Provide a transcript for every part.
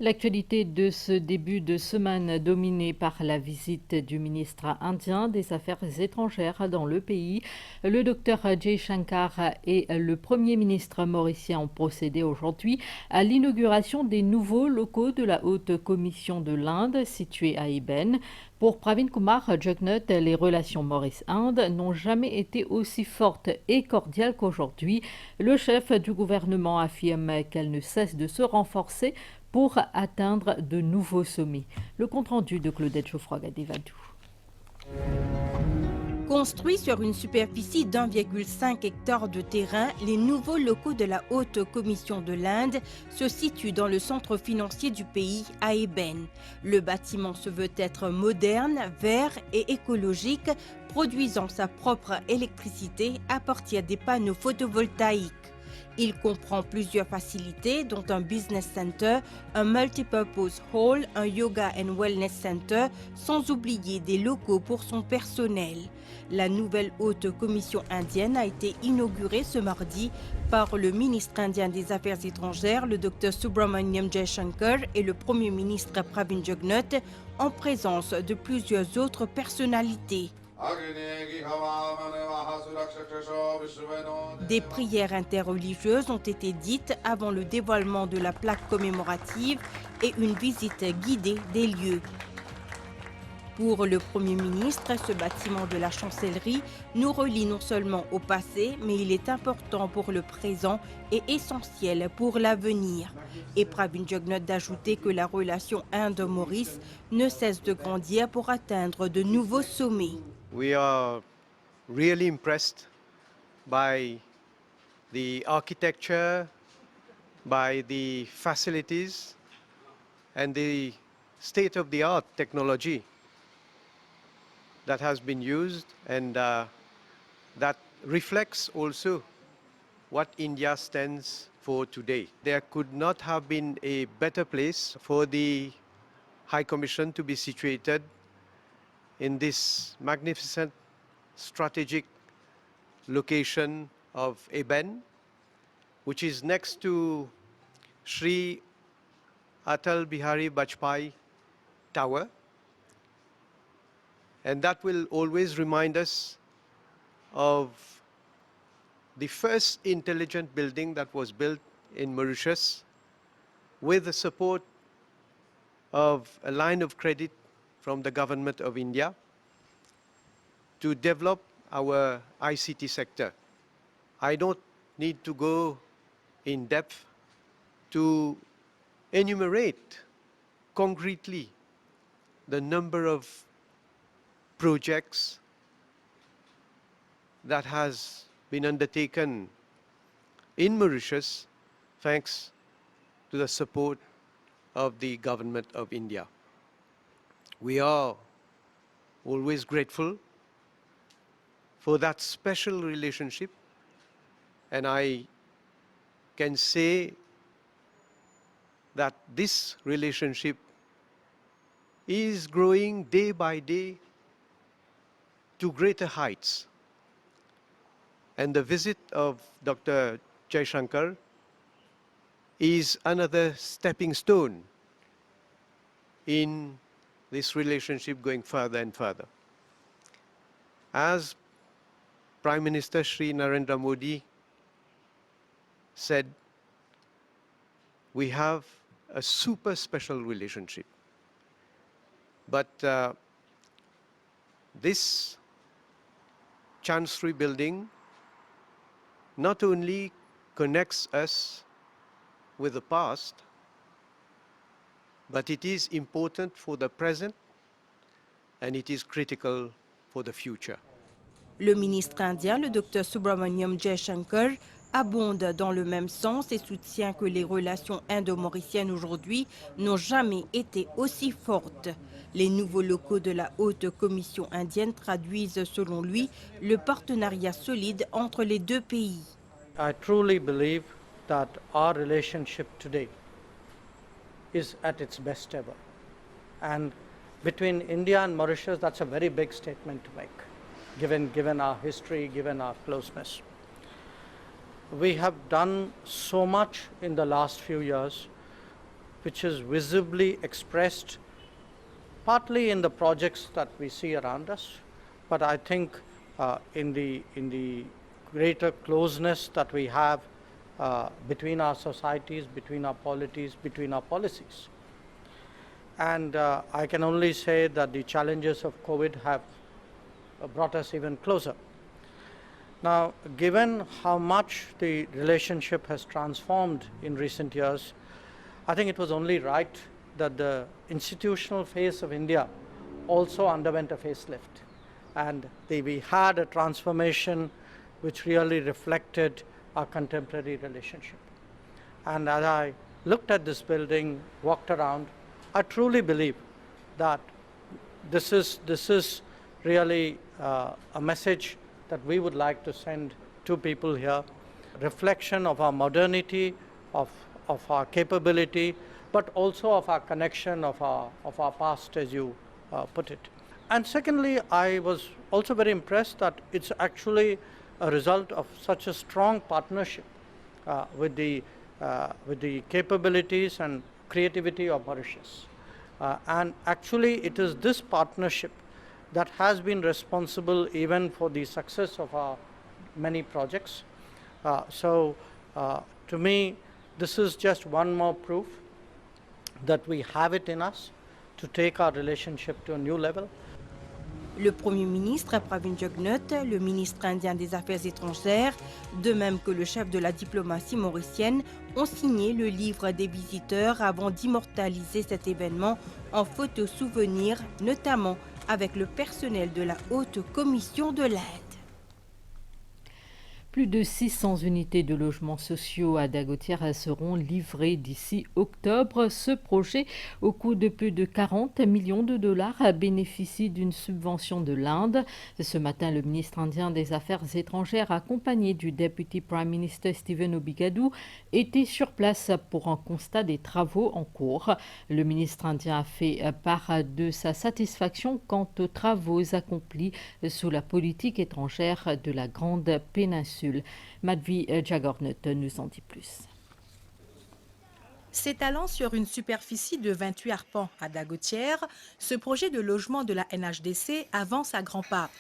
L'actualité de ce début de semaine dominée par la visite du ministre indien des Affaires étrangères dans le pays. Le docteur Jay Shankar et le Premier ministre mauricien ont procédé aujourd'hui à l'inauguration des nouveaux locaux de la Haute Commission de l'Inde située à Eben. Pour Pravin Kumar Jugnauth, les relations Maurice-Inde n'ont jamais été aussi fortes et cordiales qu'aujourd'hui. Le chef du gouvernement affirme qu'elles ne cessent de se renforcer pour atteindre de nouveaux sommets. Le compte-rendu de Claudette Geoffroy-Gadevadou. Construits sur une superficie d'1,5 hectare de terrain, les nouveaux locaux de la Haute Commission de l'Inde se situent dans le centre financier du pays, à Eben. Le bâtiment se veut être moderne, vert et écologique, produisant sa propre électricité à partir des panneaux photovoltaïques. Il comprend plusieurs facilités, dont un business center, un multipurpose hall, un yoga and wellness center, sans oublier des locaux pour son personnel. La nouvelle haute commission indienne a été inaugurée ce mardi par le ministre indien des Affaires étrangères, le Dr Subramaniam Jaishankar, et le Premier ministre Pravin Jugnauth, en présence de plusieurs autres personnalités. Des prières interreligieuses ont été dites avant le dévoilement de la plaque commémorative et une visite guidée des lieux. Pour le Premier ministre, ce bâtiment de la chancellerie nous relie non seulement au passé, mais il est important pour le présent et essentiel pour l'avenir. Et Pravin Jugnauth d'ajouter que la relation Inde-Maurice ne cesse de grandir pour atteindre de nouveaux sommets. We are really impressed by the architecture, by the facilities, and the state-of-the-art technology that has been used, and that reflects also what India stands for today. There could not have been a better place for the High Commission to be situated in this magnificent strategic location of Eben, which is next to Sri Atal Bihari Vajpayee Tower. And that will always remind us of the first intelligent building that was built in Mauritius with the support of a line of credit from the government of India to develop our ICT sector. I don't need to go in depth to enumerate concretely the number of projects that has been undertaken in Mauritius thanks to the support of the government of India. We are always grateful for that special relationship, and I can say that this relationship is growing day by day to greater heights. And the visit of Dr. Jaishankar is another stepping stone in this relationship going further and further. As Prime Minister Shri Narendra Modi said, we have a super special relationship. But this Chancery building not only connects us with the past, but it is important for the present and it is critical for the future. Le ministre indien, le Dr Subramaniam Jaishankar, abonde dans le même sens et soutient que les relations indo-mauriciennes aujourd'hui n'ont jamais été aussi fortes. Les nouveaux locaux de la Haute Commission indienne traduisent, selon lui, le partenariat solide entre les deux pays. I truly believe that our relationship today is at its best ever. And between India and Mauritius, that's a very big statement to make, given our history, given our closeness. We have done so much in the last few years which is visibly expressed partly in the projects that we see around us, but I think in the greater closeness that we have between our societies, between our polities, between our policies. And I can only say that the challenges of COVID have brought us even closer. Now, given how much the relationship has transformed in recent years, I think it was only right that the institutional face of India also underwent a facelift. And we had a transformation which really reflected our contemporary relationship. And as I looked at this building, walked around, I truly believe that this is really a message that we would like to send to people here, reflection of our modernity, of our capability, but also of our connection of our past, as you put it. And secondly, I was also very impressed that it's actually a result of such a strong partnership with the capabilities and creativity of Mauritius. And actually, it is this partnership that has been responsible even for the success of our many projects. So to me, this is just one more proof that we have it in us to take our relationship to a new level. Le Premier ministre Pravin Jugnauth, le ministre indien des Affaires étrangères, de même que le chef de la diplomatie mauricienne, ont signé le livre des visiteurs avant d'immortaliser cet événement en photo souvenir, notamment avec le personnel de la Haute Commission de l'Inde. Plus de 600 unités de logements sociaux à Dagotière seront livrées d'ici octobre. Ce projet, au coût de plus de 40 millions de dollars, bénéficie d'une subvention de l'Inde. Ce matin, le ministre indien des Affaires étrangères, accompagné du Deputy Prime Minister Stephen Obigadou, était sur place pour un constat des travaux en cours. Le ministre indien a fait part de sa satisfaction quant aux travaux accomplis sous la politique étrangère de la Grande Péninsule. Madhvi Jagornath nous en dit plus. S'étalant sur une superficie de 28 arpents à Dagotière, ce projet de logement de la NHDC avance à grands pas.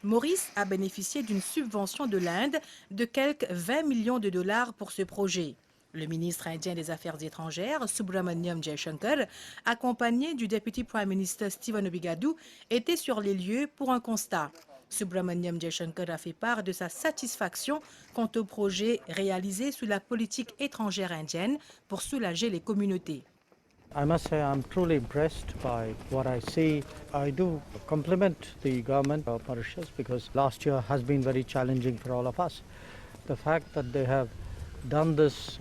Maurice a bénéficié d'une subvention de l'Inde de quelques 20 millions de dollars pour ce projet. Le ministre indien des Affaires étrangères, Subramaniam Jaishankar, accompagné du Deputy Prime Minister Stephen Obigadou, était sur les lieux pour un constat. Subramaniam Jaishankar a fait part de sa satisfaction quant au projet réalisé sous la politique étrangère indienne pour soulager les communautés. I must say I'm truly impressed by what I see. I do compliment the government of Mauritius because last year has been very challenging for all of us. The fact that they have done this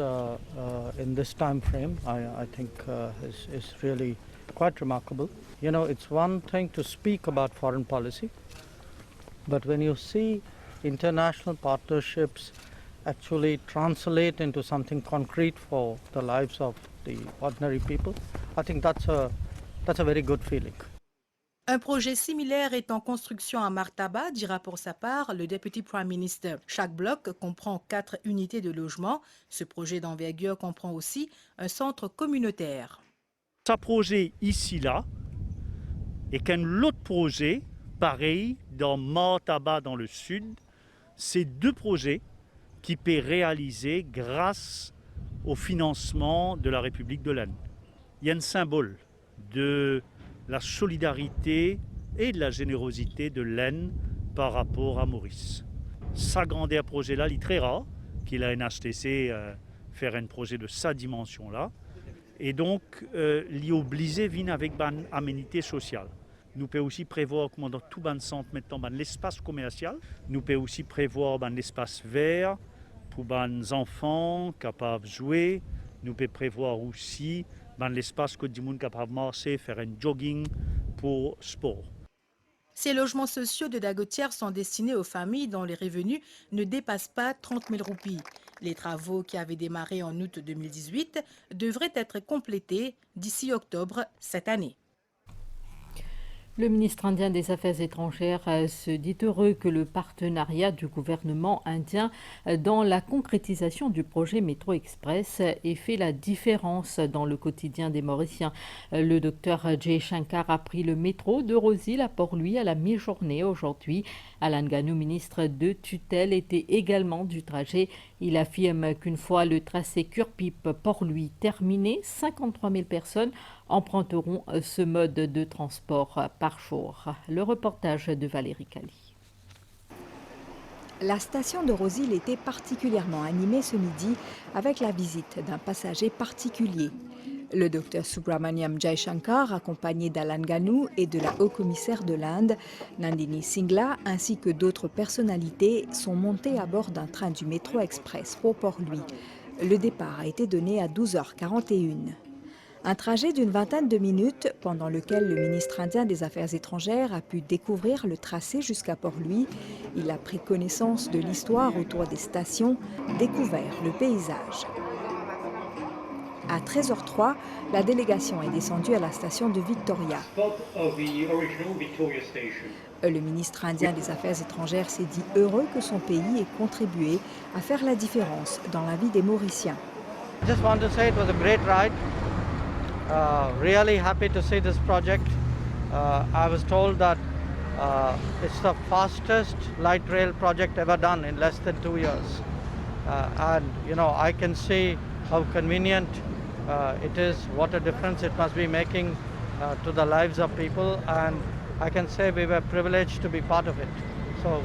in this time frame, I think is really quite remarkable. You know, it's one thing to speak about foreign policy, but when you see international partnerships actually translate into something concrete for the lives of the ordinary people, I think that's a very good feeling. Un projet similaire est en construction à Martaba, dira pour sa part le Deputy Prime Minister. Chaque bloc comprend 4 unités de logement. Ce projet d'envergure comprend aussi un centre communautaire. Ce projet ici-là et qu'un autre projet pareil dans Martaba dans le sud, c'est 2 projets qui peuvent réaliser grâce au financement de la République de l'Inde. Il y a un symbole de la solidarité et de la générosité de l'Inde par rapport à Maurice. S'agrandir projet-là, il est très rare qu'il a un HTC faire un projet de sa dimension-là. Et donc, il est obligé de venir avec une aménité sociale. Nous pouvons aussi prévoir, comme dans tout le centre, maintenant, l'espace commercial. Nous pouvons aussi prévoir l'espace vert pour les enfants capables de jouer. Nous pouvons prévoir aussi l'espace que les gens capables de marcher, faire un jogging pour sport. Ces logements sociaux de Dagotière sont destinés aux familles dont les revenus ne dépassent pas 30 000 roupies. Les travaux qui avaient démarré en août 2018 devraient être complétés d'ici octobre cette année. Le ministre indien des Affaires étrangères se dit heureux que le partenariat du gouvernement indien dans la concrétisation du projet Métro Express ait fait la différence dans le quotidien des Mauriciens. Le docteur Jay Shankar a pris le métro de Rosil à Port-Louis à la mi-journée aujourd'hui. Alan Ganou, ministre de tutelle, était également du trajet. Il affirme qu'une fois le tracé Curepipe-Port-Louis terminé, 53 000 personnes emprunteront ce mode de transport par jour. Le reportage de Valérie Cali. La station de Rosil était particulièrement animée ce midi avec la visite d'un passager particulier. Le docteur Subramaniam Jaishankar, accompagné d'Alan Ganou et de la haut-commissaire de l'Inde, Nandini Singla, ainsi que d'autres personnalités, sont montés à bord d'un train du métro express pour Port-Louis. Le départ a été donné à 12h41. Un trajet d'une vingtaine de minutes pendant lequel le ministre indien des Affaires étrangères a pu découvrir le tracé jusqu'à Port-Louis. Il a pris connaissance de l'histoire autour des stations, découvert le paysage. À 13h03, la délégation est descendue à la station de Victoria. Le ministre indien des Affaires étrangères s'est dit heureux que son pays ait contribué à faire la différence dans la vie des Mauriciens. Just want to say it was a great ride. Really happy to see this project. I was told that it's the fastest light rail project ever done in less than 2 years. And you know, I can see how convenient it is, what a difference it must be making to the lives of people, and I can say we were privileged to be part of it. So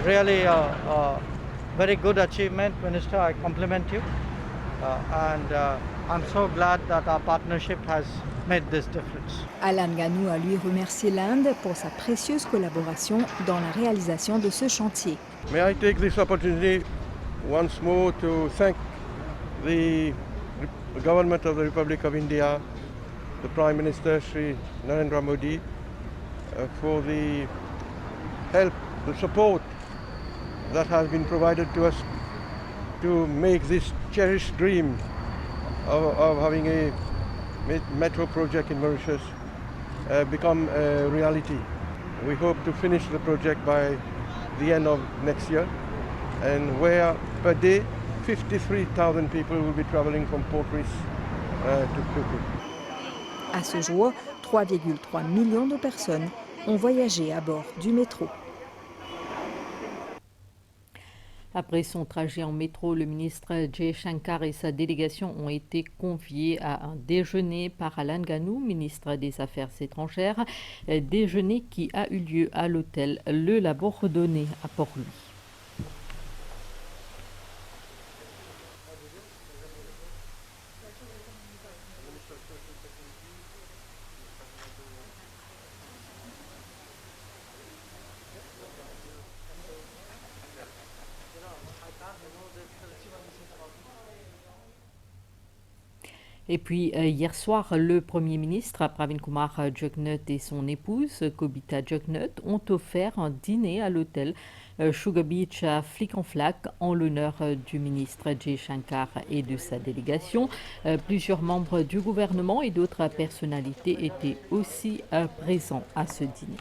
really a very good achievement, Minister. I compliment you, and I'm so glad that our partnership has made this difference. Alan Ganou a lui remercié l'Inde pour sa précieuse collaboration dans la réalisation de ce chantier. May I take this opportunity once more to thank the government of the Republic of India, the Prime Minister Sri Narendra Modi, for the help, the support that has been provided to us to make this cherished dream of having a metro project in Mauritius become a reality. We hope to finish the project by the end of next year, and where per day 53,000 people will be traveling from Port Louis to Phuket. À ce jour, 3,3 millions de personnes ont voyagé à bord du métro. Après son trajet en métro, le ministre Jay Shankar et sa délégation ont été conviés à un déjeuner par Alan Ganou, ministre des Affaires étrangères, déjeuner qui a eu lieu à l'hôtel Le Labourdonnais à Port-Louis. Et puis hier soir, le Premier ministre Pravin Kumar Jugnauth et son épouse Kobita Jugnauth ont offert un dîner à l'hôtel Sugar Beach à Flic-en-Flac en l'honneur du ministre Jay Shankar et de sa délégation. Plusieurs membres du gouvernement et d'autres personnalités étaient aussi présents à ce dîner.